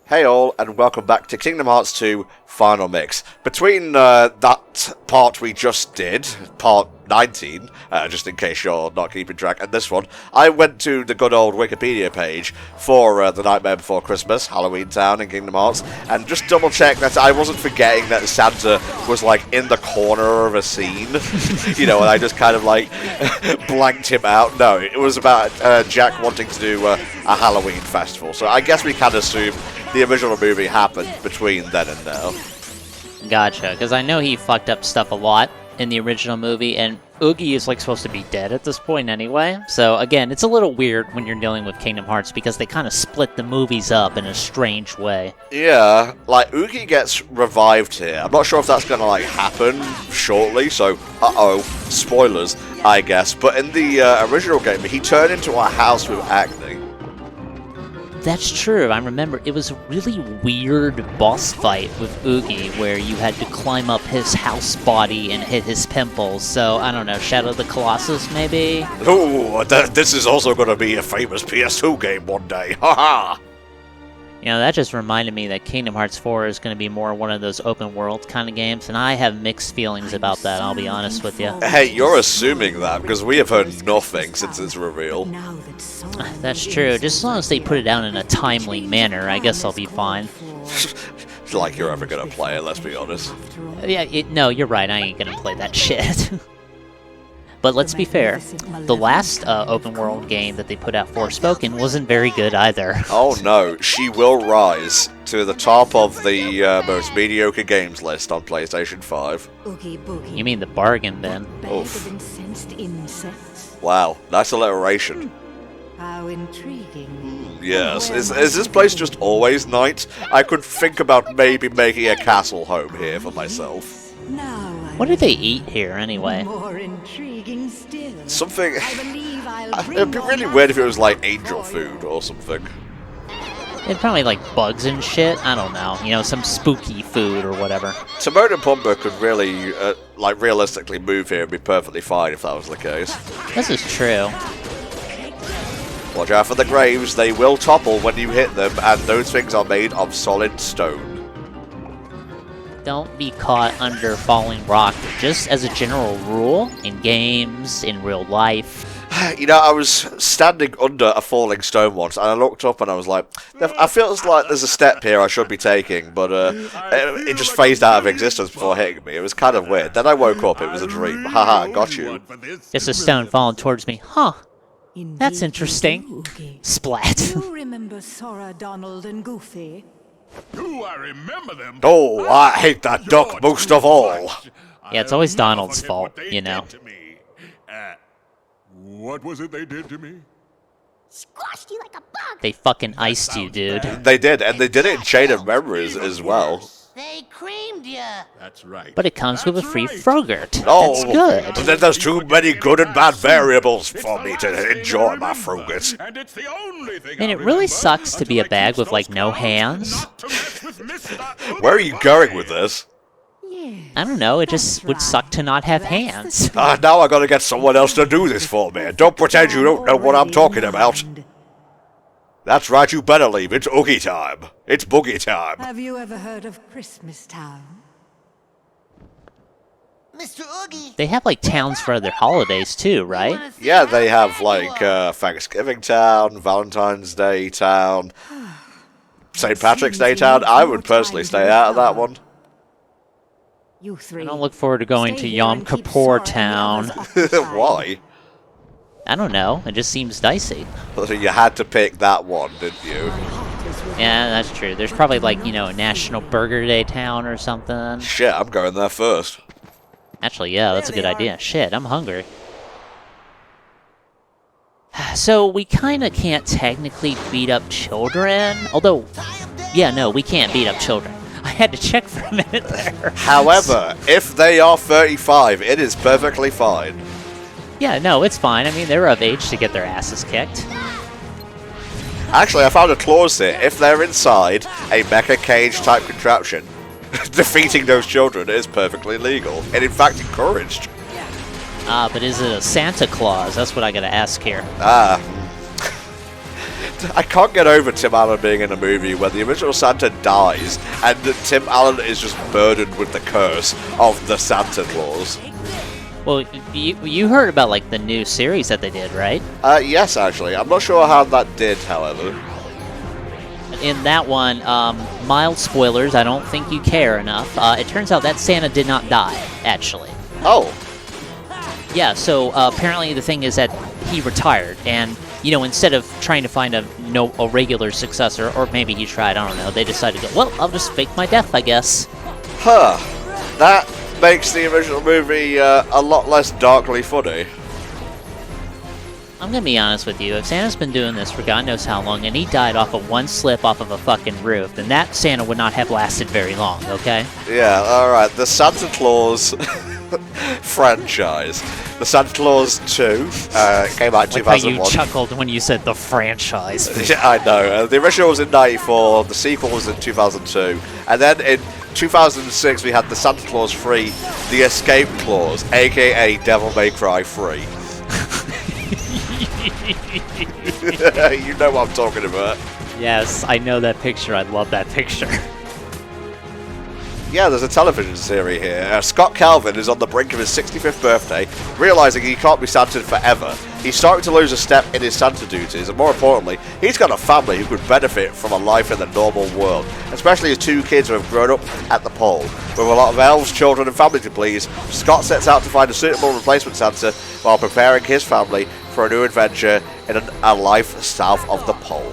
Hey all, and welcome back to Kingdom Hearts 2 Final Mix. Between that part we just did, part 19, just in case you're not keeping track, and this one, I went to the good old Wikipedia page for The Nightmare Before Christmas, Halloween Town in Kingdom Hearts, and just double check that I wasn't forgetting that Santa was like in the corner of a scene, you know, and I just kind of like blanked him out. No, it was about Jack wanting to do a Halloween festival, so I guess we can assume the original movie happened between then and now. Gotcha, because I know he fucked up stuff a lot in the original movie, and Oogie is like supposed to be dead at this point anyway. So again, it's a little weird when you're dealing with Kingdom Hearts because they kind of split the movies up in a strange way. Yeah, like Oogie gets revived here. I'm not sure if that's gonna like happen shortly, so spoilers, I guess. But in the original game, he turned into a house with acne. That's true. I remember it was a really weird boss fight with Oogie where you had to climb up his house body and hit his pimples. So, I don't know, Shadow of the Colossus, maybe? Oh, this is also going to be a famous PS2 game one day. Haha! You know, that just reminded me that Kingdom Hearts 4 is going to be more one of those open world kind of games, and I have mixed feelings about that, I'll be honest with you. Hey, you're assuming that, because we have heard nothing since its reveal. That's true. Just as long as they put it out in a timely manner, I guess I'll be fine. Like you're ever going to play it, let's be honest. Yeah, no, you're right, I ain't going to play that shit. But let's be fair, the last open world game that they put out, Forspoken, wasn't very good either. Oh no, she will rise to the top of the most mediocre games list on PlayStation 5. You mean the bargain bin? Oof. Wow, nice alliteration. How intriguing. Yes, is this place just always night? I could think about maybe making a castle home here for myself. What do they eat here, anyway? More intriguing still. Something... It'd It'd be really weird if it was like angel food or something. It'd probably like bugs and shit. I don't know. You know, some spooky food or whatever. Timon and Pumbaa could really, like, realistically move here and be perfectly fine if that was the case. This is true. Watch out for the graves, they will topple when you hit them, and those things are made of solid stone. Don't be caught under falling rock, just as a general rule, in games, in real life. You know, I was standing under a falling stone once, and I looked up and I was like, I feel like there's a step here I should be taking, but it just phased out of existence before hitting me. It was kind of weird. Then I woke up, it was a dream. Haha, got you. It's a stone falling towards me. Huh. That's interesting. Splat. You remember Sora, Donald, and Goofy? Do I remember them? Oh, I hate that duck most of all. Yeah, it's always Donald's fault, you know. What was it they did to me? Squashed you like a bug. They fucking iced you, dude. They did, and they did it in Chain of Memories as well. They creamed you. That's right. But it comes with a free Frogurt. Oh, That's good. But then there's too many good and bad variables for me to enjoy my Frogurt. And it's the only thing And it really sucks to be a bag with, like, no hands. Where are you going with this? I don't know, it just would suck to not have hands. Now I gotta get someone else to do this for me. Don't pretend you don't know what I'm talking about. That's right, you better leave. It's Oogie time. It's boogie time. Have you ever heard of Christmas Town? Mr. Oogie. They have, like, towns for other holidays, too, right? Yeah, they have, like, Thanksgiving Town, Valentine's Day Town, St. Patrick's Day Town. I would personally stay out of that one. You three. I don't look forward to going to Yom Kippur Town. Why? I don't know, it just seems dicey. You had to pick that one, didn't you? Yeah, that's true. There's probably, like, you know, a National Burger Day Town or something. Shit, I'm going there first. Actually, yeah, that's a good idea. Shit, I'm hungry. So, we kinda can't technically beat up children, although, yeah, no, we can't beat up children. I had to check for a minute there. However, if they are 35, it is perfectly fine. Yeah, no, it's fine. I mean, they're of age to get their asses kicked. Actually, I found a clause here. If they're inside a mecha cage type contraption, defeating those children is perfectly legal, and in fact encouraged. But is it a Santa Claus? That's what I gotta ask here. I can't get over Tim Allen being in a movie where the original Santa dies and Tim Allen is just burdened with the curse of the Santa Claus. Well, you heard about like the new series that they did, right? Yes, actually. I'm not sure how that did, however. In that one, mild spoilers, I don't think you care enough. It turns out that Santa did not die, actually. Oh. Yeah, so apparently the thing is that he retired, and, you know, instead of trying to find a regular successor, or maybe he tried, I don't know, they decided to go, well, I'll just fake my death, I guess. Huh. That makes the original movie a lot less darkly funny. I'm gonna be honest with you, if Santa's been doing this for God knows how long, and he died off of one slip off of a fucking roof, then that Santa would not have lasted very long, okay? Yeah, alright. The Santa Claus franchise. The Santa Claus 2 came out in 2001. Like how you chuckled when you said the franchise. Yeah, I know. The original was in 94, the sequel was in 2002, and then in 2006 we had the Santa Claus 3, The Escape Clause, aka Devil May Cry 3. You know what I'm talking about. Yes, I know that picture. I love that picture. Yeah, there's a television series here. Scott Calvin is on the brink of his 65th birthday, realising he can't be Santa forever. He's starting to lose a step in his Santa duties, and more importantly, he's got a family who could benefit from a life in the normal world, especially his two kids who have grown up at the pole. With a lot of elves, children and family to please, Scott sets out to find a suitable replacement Santa while preparing his family for a new adventure in a life south of the pole.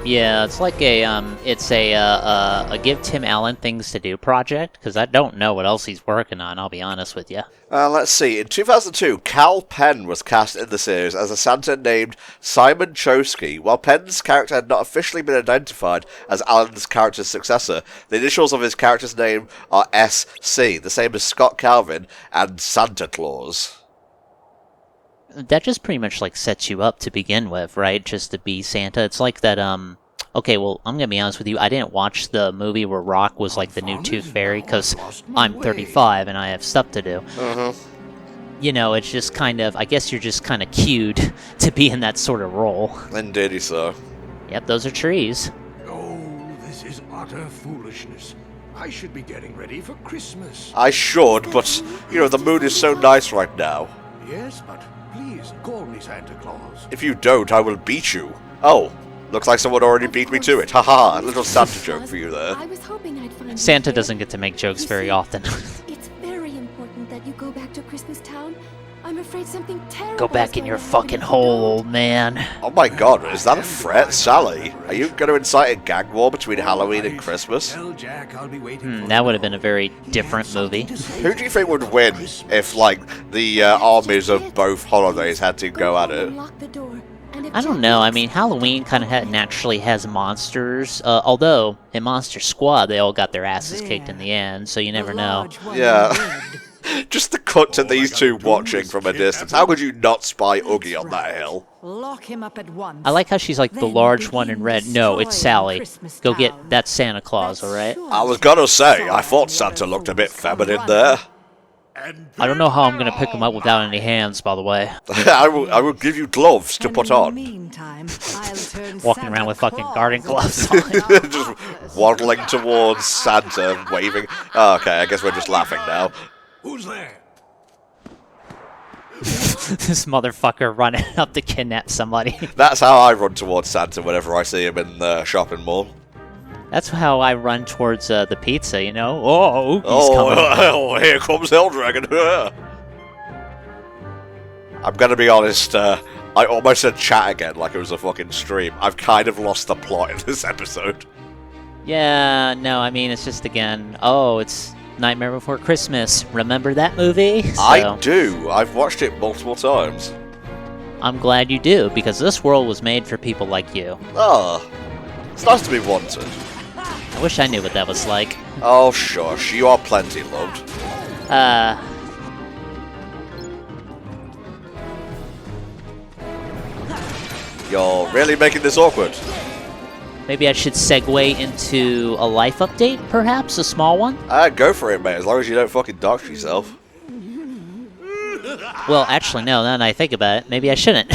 Yeah, it's like a give Tim Allen things to do project, because I don't know what else he's working on, I'll be honest with you. Let's see. In 2002, Cal Penn was cast in the series as a Santa named Simon Chosky. While Penn's character had not officially been identified as Allen's character's successor, the initials of his character's name are SC, the same as Scott Calvin and Santa Claus. That just pretty much like sets you up to begin with, right? Just to be Santa. It's like that, okay, well, I'm gonna be honest with you, I didn't watch the movie where Rock was like the new Tooth Fairy, because I'm 35 and I have stuff to do. You know, it's just kind of, I guess you're just kind of cued to be in that sort of role. Indeed so. Yep, those are trees. Oh, this is utter foolishness. I should be getting ready for Christmas. I should, but, you know, the mood is so nice right now. Yes, but please call me Santa Claus. If you don't, I will beat you. Oh, looks like someone already beat me to it. Haha, a little Santa joke for you there. I was hoping I'd find Santa you doesn't get to make jokes very often. It's very important that you go back to Christmas Town. I'm afraid something terrible. Go back in your fucking hole, old man. Oh my god, is that a threat, Sally? Are you going to incite a gang war between Halloween and Christmas? Tell Jack I'll be waiting for That would have been a very different movie. Who do you think would win if, like, the armies of both holidays had to go at it? Lock the door, and if I don't Jack know, I is mean, found, Halloween kind of naturally has monsters, although in Monster Squad they all got their asses kicked in the end, so you never know. Yeah. Just the cut to these two watching from a distance. How could you not spy Oogie on that hill? Lock him up at once. I like how she's like the large one in red. No, it's Sally. Go get that Santa Claus, alright? I was gonna say, I thought Santa looked a bit feminine there. I don't know how I'm gonna pick him up without any hands, by the way. I will give you gloves to put on. Walking around with fucking garden gloves on. Just waddling towards Santa, waving. Oh, okay, I guess we're just laughing now. Who's there? This motherfucker running up to kidnap somebody. That's how I run towards Santa whenever I see him in the shopping mall. That's how I run towards the pizza, you know? Oh, Oogie's coming. Oh, here comes Helldragon. I'm gonna be honest, I almost said chat again like it was a fucking stream. I've kind of lost the plot in this episode. Yeah, no, I mean, it's just, again, oh, it's Nightmare Before Christmas. Remember that movie? So, I do. I've watched it multiple times. I'm glad you do, because this world was made for people like you. Oh, it's nice to be wanted. I wish I knew what that was like. Oh, shush. You are plenty loved. You're really making this awkward. Maybe I should segue into a life update, perhaps? A small one? Go for it, mate, as long as you don't fucking dox yourself. Well, actually, no, now that I think about it, maybe I shouldn't.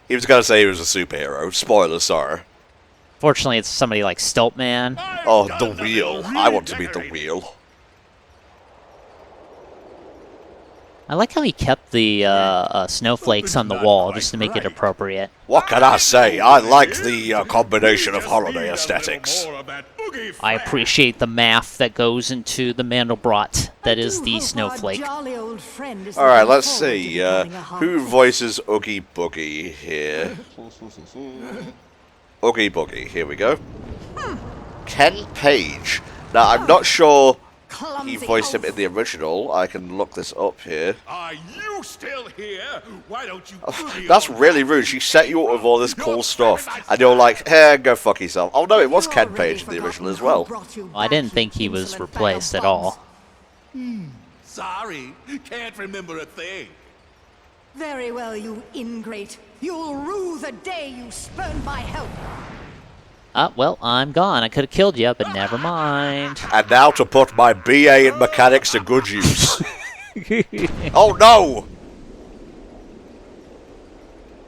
He was going to say he was a superhero. Spoiler, sorry. Fortunately, it's somebody like Stiltman. Oh, the wheel. I want to be the wheel. I like how he kept the snowflakes on the wall just to make it appropriate. What can I say? I like the combination of holiday aesthetics. I appreciate the math that goes into the Mandelbrot that is the snowflake. Alright, let's see. Who voices Oogie Boogie here? Oogie Boogie, here we go. Ken Page. Now, I'm not sure he voiced him in the original. I can look this up here. Are you still here? Why don't you? That's really rude. She set you up with all this cool stuff, and you're like, hey, go fuck yourself. Oh no, it was Ken Page in the original as well. I didn't think he was replaced at all. Sorry, can't remember a thing. Very well, you ingrate. You'll rue the day you spurned my help. Well, I'm gone. I could have killed you, but never mind. And now to put my BA in mechanics to good use. Oh no!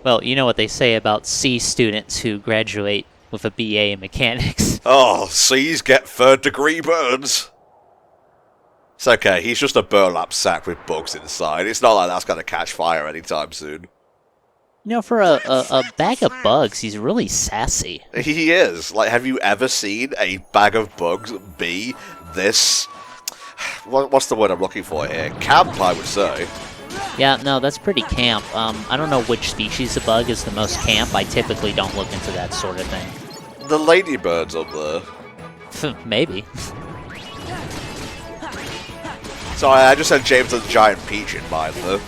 Well, you know what they say about C students who graduate with a BA in mechanics. Oh, C's get third-degree burns. It's okay, he's just a burlap sack with bugs inside. It's not like that's going to catch fire anytime soon. You know, for a bag of bugs, he's really sassy. He is. Like, have you ever seen a bag of bugs be this... What's the word I'm looking for here? Camp, I would say. Yeah, no, that's pretty camp. I don't know which species of bug is the most camp. I typically don't look into that sort of thing. The ladybirds up there. Maybe. Sorry, I just had James and the Giant Peach in mind, though.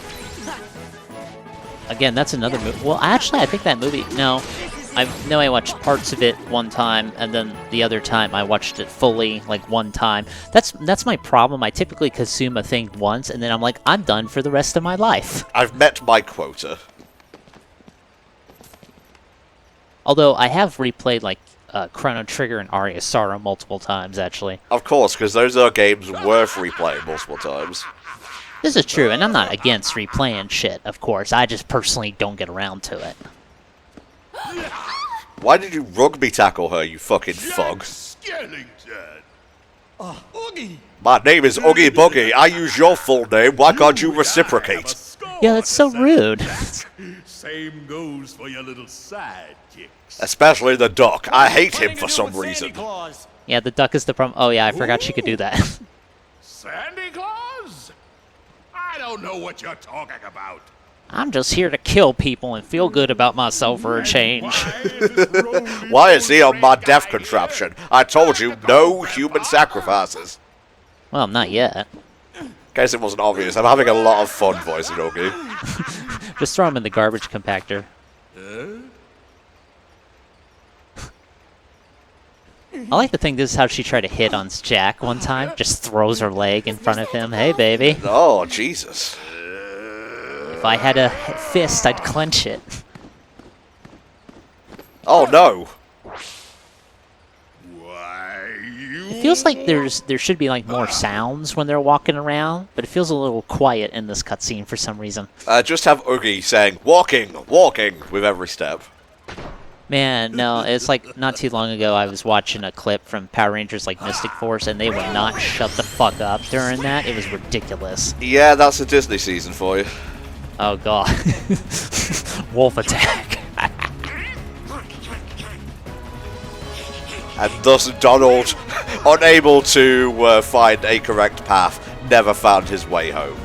Again, that's another movie. Well, actually, I think that movie... No. I know I watched parts of it one time, and then the other time I watched it fully, like, one time. That's my problem. I typically consume a thing once, and then I'm like, I'm done for the rest of my life. I've met my quota. Although, I have replayed, like, Chrono Trigger and Aria Sorrow multiple times, actually. Of course, because those are games worth replaying multiple times. This is true, and I'm not against replaying shit, of course. I just personally don't get around to it. Why did you rugby tackle her, you fucking fug? Skellington. Oogie! My name is Oogie Boogie. I use your full name. Why can't you reciprocate? Yeah, that's so rude. Same goes for your little sidekicks. Especially the duck. I hate him for some reason. Yeah, the duck is the problem. Oh yeah, I forgot she could do that. Sandy Claus? I don't know what you're talking about. I'm just here to kill people and feel good about myself for a change. Why is he on my death contraption? I told you, no human sacrifices. Well, not yet. In case it wasn't obvious, I'm having a lot of fun voicing Oogie. Just throw him in the garbage compactor. I like to think this is how she tried to hit on Jack one time. Just throws her leg in front of him. Hey, baby. Oh, Jesus. If I had a fist, I'd clench it. Oh, no. It feels like there should be like more sounds when they're walking around, but it feels a little quiet in this cutscene for some reason. Just have Oogie saying, walking, walking, with every step. Man, no, it's like not too long ago I was watching a clip from Power Rangers like Mystic Force, and they would not shut the fuck up during that. It was ridiculous. Yeah, that's a Disney season for you. Oh god. Wolf attack. And thus Donald, unable to find a correct path, never found his way home.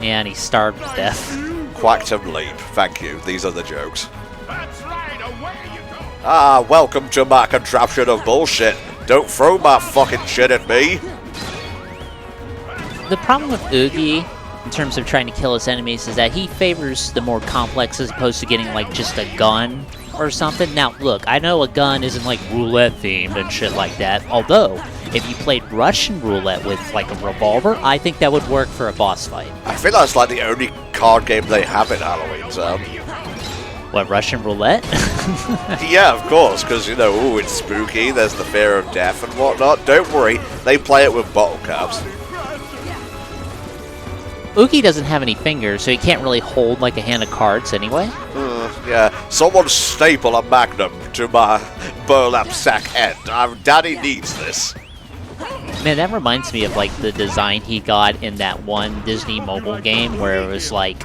And he starved to death. Quacked him leap. Thank you. These are the jokes. That's right, away you go. Ah, welcome to my contraption of bullshit. Don't throw my fucking shit at me. The problem with Oogie, in terms of trying to kill his enemies, is that he favors the more complex as opposed to getting like just a gun or something. Now, look, I know a gun isn't like roulette themed and shit like that, although if you played Russian roulette with like a revolver, I think that would work for a boss fight. I feel that's like the only card game they have in Halloween Town. What, Russian roulette? Yeah, of course, because, you know, ooh, it's spooky, there's the fear of death and whatnot. Don't worry, they play it with bottle caps. Oogie doesn't have any fingers, so he can't really hold like a hand of cards anyway. Yeah, someone staple a magnum to my burlap sack head. Daddy needs this. Man, that reminds me of like the design he got in that one Disney mobile game where it was like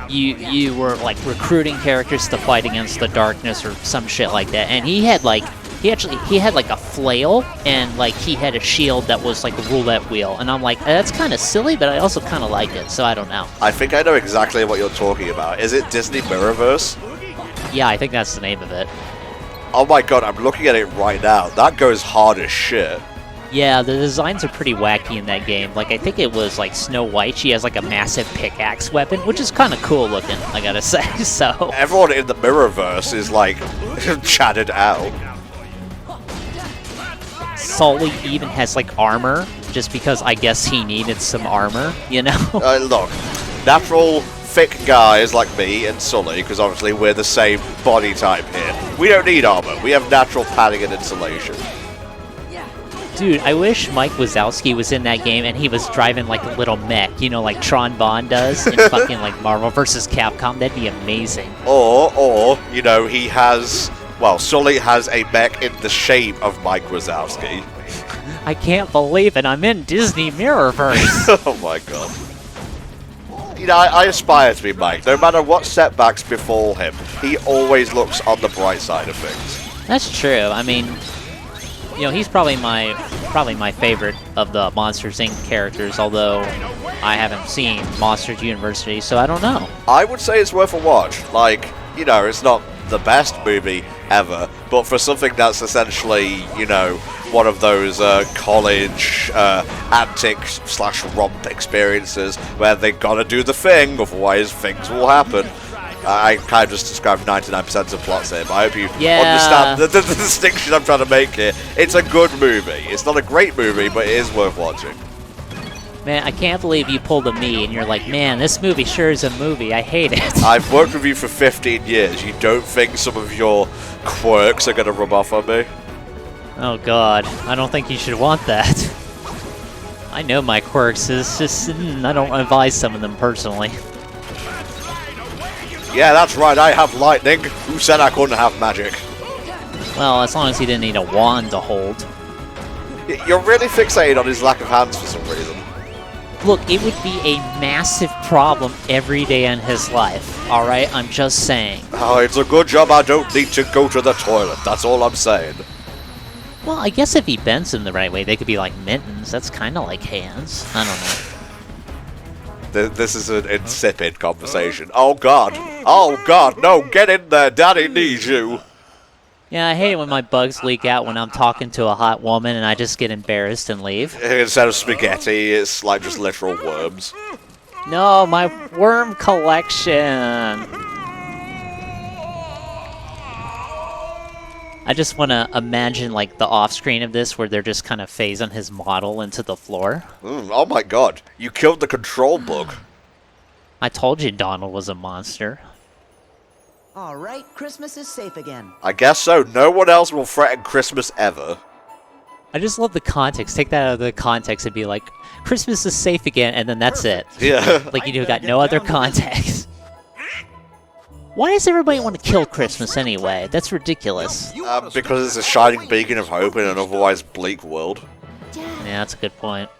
you were like recruiting characters to fight against the darkness or some shit like that, and he had like he had like a flail and like he had a shield that was like a roulette wheel, and I'm like, that's kind of silly, but I also kind of like it, so I don't know. I think I know exactly what you're talking about. Is it Disney Mirrorverse? Yeah, I think that's the name of it. Oh my god, I'm looking at it right now. That goes hard as shit. Yeah, the designs are pretty wacky in that game. Like, I think it was, like, Snow White. She has, like, a massive pickaxe weapon, which is kind of cool looking, I gotta say, so... Everyone in the Mirrorverse is, like, chatted out. Sully even has, like, armor, just because I guess he needed some armor, you know? Look, natural, thick guys like me and Sully, because obviously we're the same body type here. We don't need armor. We have natural padding and insulation. Dude, I wish Mike Wazowski was in that game and he was driving like a little mech, you know, like Tron Bond does in fucking like Marvel vs. Capcom. That'd be amazing. Or, you know, he has, well, Sully has a mech in the shape of Mike Wazowski. I can't believe it. I'm in Disney Mirrorverse. Oh my god. You know, I aspire to be Mike. No matter what setbacks befall him, he always looks on the bright side of things. That's true. I mean, you know, he's probably my favorite of the Monsters, Inc. characters, although I haven't seen Monsters University, so I don't know. I would say it's worth a watch. Like, you know, it's not the best movie ever, but for something that's essentially, you know, one of those college antic/romp experiences where they gotta do the thing, otherwise things will happen. I kind of just described 99% of plots here, but I hope you understand the distinction I'm trying to make here. It's a good movie. It's not a great movie, but it is worth watching. Man, I can't believe you pulled a me and you're like, man, this movie sure is a movie. I hate it. I've worked with you for 15 years. You don't think some of your quirks are going to rub off on me? Oh god, I don't think you should want that. I know my quirks, it's just, I don't advise some of them personally. Yeah, that's right, I have lightning. Who said I couldn't have magic? Well, as long as he didn't need a wand to hold. You're really fixated on his lack of hands for some reason. Look, it would be a massive problem every day in his life, alright? I'm just saying. Oh, it's a good job I don't need to go to the toilet, that's all I'm saying. Well, I guess if he bends them the right way, they could be like mittens. That's kind of like hands. I don't know. This is an insipid conversation. Oh god. Oh god, no, get in there, Daddy needs you. Yeah, I hate it when my bugs leak out when I'm talking to a hot woman and I just get embarrassed and leave. Instead of spaghetti, it's like just literal worms. No, my worm collection! I just want to imagine, like, the off-screen of this where they're just kind of phasing his model into the floor. Oh my god, you killed the control bug. I told you Donald was a monster. All right, Christmas is safe again. I guess so. No one else will threaten Christmas ever. I just love the context. Take that out of the context and be like, Christmas is safe again, and then that's it. Yeah. Like, you got no other context. Why does everybody want to kill Christmas anyway? That's ridiculous. Because it's a shining beacon of hope in an otherwise bleak world. Yeah, that's a good point.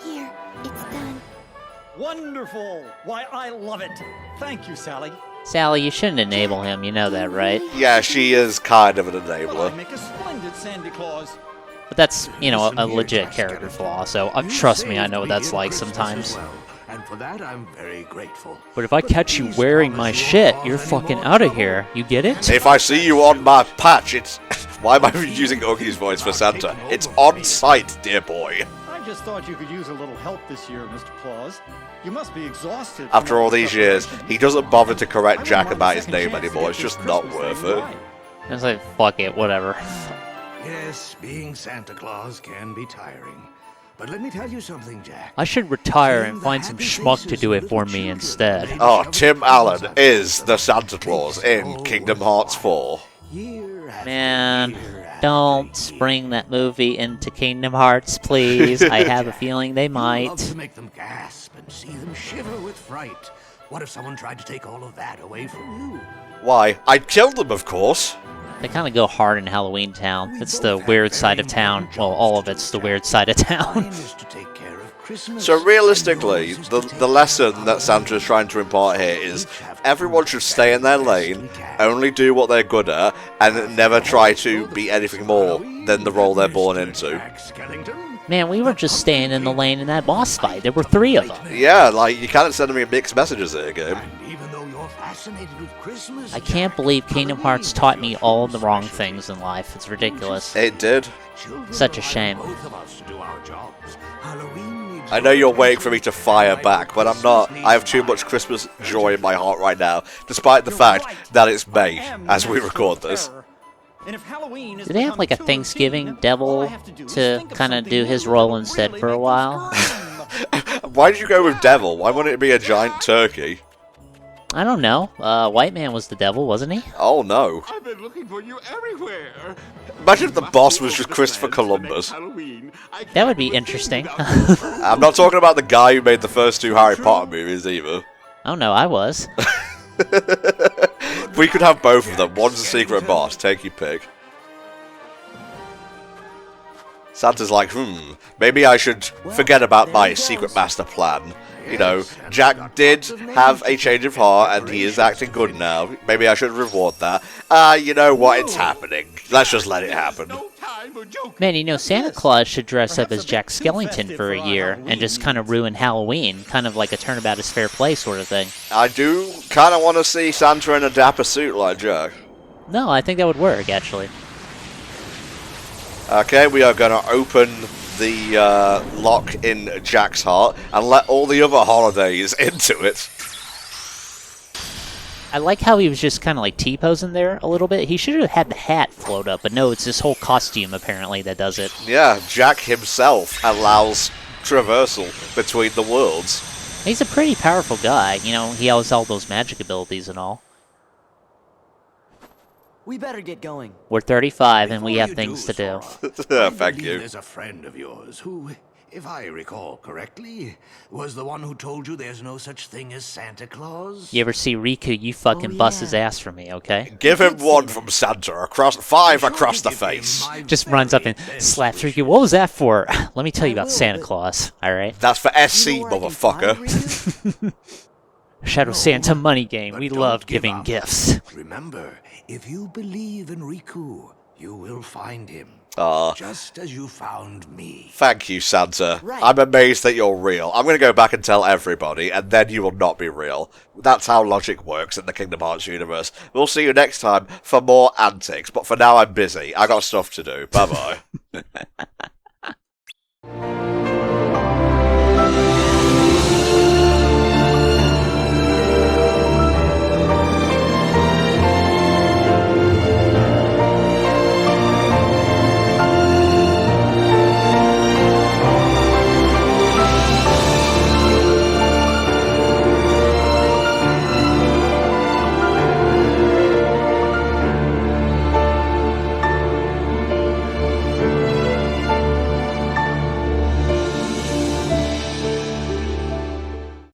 Here, it's done. Wonderful! Why, I love it! Thank you, Sally. Sally, you shouldn't enable him, you know that, right? Yeah, she is kind of an Well, I enabler. make a splendid Santa Claus. But that's, you know, a legit character flaw, so trust me, I know what that's like sometimes. And for that, I'm very grateful. But if I catch you wearing my shit, you're fucking out of here. You get it? If I see you on my patch, it's... Why am I using Oogie's voice for Santa? It's on site, dear boy. I just thought you could use a little help this year, Mr. Claus. You must be exhausted. After all these years, he doesn't bother to correct Jack about his name anymore. It's just not worth it. It's like, fuck it, whatever. Yes, being Santa Claus can be tiring. But let me tell you something, Jack. I should retire and find some schmuck to do it for me instead. Oh, Tim Allen is the Santa Claus in Kingdom Hearts 4. Year after Man. year Don't bring that movie into Kingdom Hearts, please. I have a feeling they You love might. to make them gasp and see them shiver with fright. What if someone tried to take all of that away from you? Why? I'd kill them, of course. They kind of go hard in Halloween Town. It's the weird side of town. Well, all of it's the weird side of town. Mine is to take care of Christmas. So realistically, and yours is the to take lesson care that of Santa is trying to impart here is everyone should stay in their lane, only do what they're good at, and never try to be anything more than the role they're born into. Jack Skellington. Man, we were just staying in the lane in that boss fight. There were 3 of them. Yeah, like, you can't send me mixed messages here, game. And even though you're fascinated with Christmas, I can't believe Kingdom Hearts taught me all the wrong things in life. It's ridiculous. It did. children Such a rely on shame. both of us to do our jobs. Halloween needs I know you're waiting for me to fire back, but I'm not. I have too much Christmas joy in my heart right now, despite the fact that it's May as we record this. Do they have like a Thanksgiving devil to kind of do his role instead for a while? Why did you go with devil? Why wouldn't it be a giant turkey? I don't know. White Man was the devil, wasn't he? Oh no. I've been looking for you everywhere. Imagine if the boss was just Christopher Columbus. That would be interesting. I'm not talking about the guy who made the first 2 Harry Potter movies either. Oh no, I was. We could have both of them. One's a secret boss. Take your pick. Santa's like, maybe I should forget about my secret master plan. You know, Jack did have a change of heart and he is acting good now. Maybe I should reward that. You know what? It's happening. Let's just let it happen. Man, you know, Santa Claus should dress up as Jack Skellington for a year and just kind of ruin Halloween. Kind of like a turnabout is fair play sort of thing. I do kind of want to see Santa in a dapper suit like Jack. No, I think that would work, actually. Okay, we are going to open the lock in Jack's heart and let all the other holidays into it. I like how he was just kind of like T-posing there a little bit. He should have had the hat float up, but no, it's this whole costume apparently that does it. Yeah, Jack himself allows traversal between the worlds. He's a pretty powerful guy. You know, he has all those magic abilities and all. We better get going. We're 35 and we Before have you things to do. Thank believe you. There's a friend of yours who, if I recall correctly, was the one who told you there's no such thing as Santa Claus. You ever see Riku, you fucking bust his ass for me, okay? Give him one from Santa, 5 across the face. Just runs up and slaps Riku. What was that for? Let me tell you about Santa Claus, alright? That's for SC, motherfucker. Shadow Santa money game. But We don't love give giving up. gifts. Remember, if you believe in Riku, you will find him. Aw. Just as you found me. Thank you, Santa. Right. I'm amazed that you're real. I'm going to go back and tell everybody, and then you will not be real. That's how logic works in the Kingdom Hearts universe. We'll see you next time for more antics, but for now I'm busy. I got stuff to do. Bye-bye.